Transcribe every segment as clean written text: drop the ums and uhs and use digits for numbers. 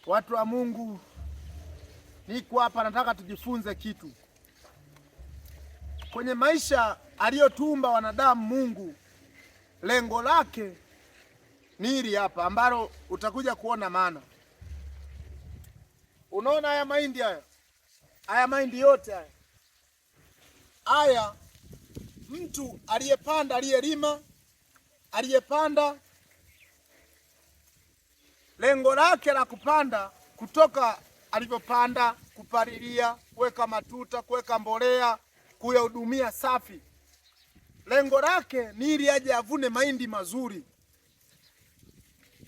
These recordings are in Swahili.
Watu wa Mungu, niko hapa nataka tujifunze kitu. Kwenye maisha aliyotuumba wanadamu Mungu, lengo lake ni hili hapa ambalo utakuja kuona maana. Unaona haya mahindi haya mahindi yote haya mtu aliyepanda, aliyepanda lengo lake la kupanda, kutoka alivyopanda, kupalilia, kuweka matuta, kuweka mbolea, kuyahudumia safi. Lengo lake ni ili aje avune mahindi mazuri,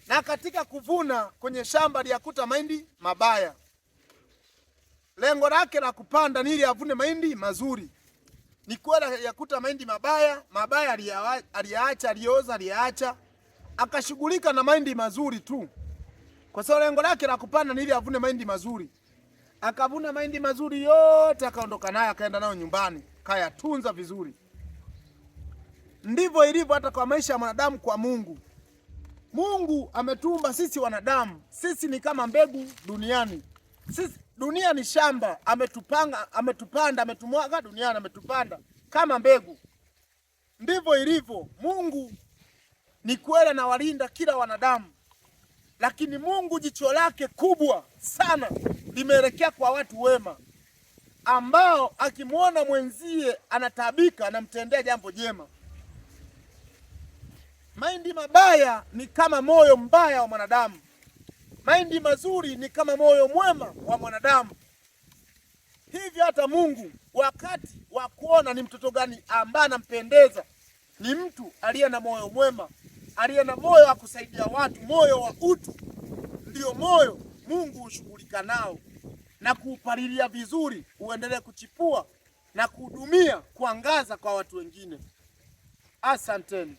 na katika kuvuna kwenye shamba aliyakuta mahindi mabaya. Lengo lake la kupanda ni ili avune mahindi mazuri. Ni kweli yakuta mahindi mabaya, aliyaacha, alioza, aliyaacha, akashughulika na mahindi mazuri tu. Kwa sababu lengo lake la kupanda ni ili avune mahindi mazuri. Akavuna mahindi mazuri yote, akaondoka nayo, akaenda nayo nyumbani, kayatunza vizuri. Ndivyo ilivyo hata kwa maisha ya mwanadamu kwa Mungu. Mungu ametuumba sisi wanadamu. Sisi ni kama mbegu duniani. Dunia ni shamba, ametupanda, ametumwaga duniani, ametupanda kama mbegu. Ndivyo ilivyo. Mungu ni kweli anawalinda kila wanadamu, lakini Mungu jicho lake kubwa sana limeelekea kwa watu wema, ambao akimwona mwenzie anataabika anamtendea jambo jema. Mahindi mabaya ni kama moyo mbaya wa mwanadamu. Mahindi mazuri ni kama moyo mwema wa mwanadamu. Hivyo hata Mungu wakati wa kuona ni mtoto gani ambaye anampendeza, ni mtu aliye na moyo mwema, aliye na moyo wa kusaidia watu, moyo wa utu. Ndio moyo Mungu hushughulika nao na kuupalilia vizuri, uendelee kuchipua na kuhudumia, kuangaza kwa watu wengine. Asanteni.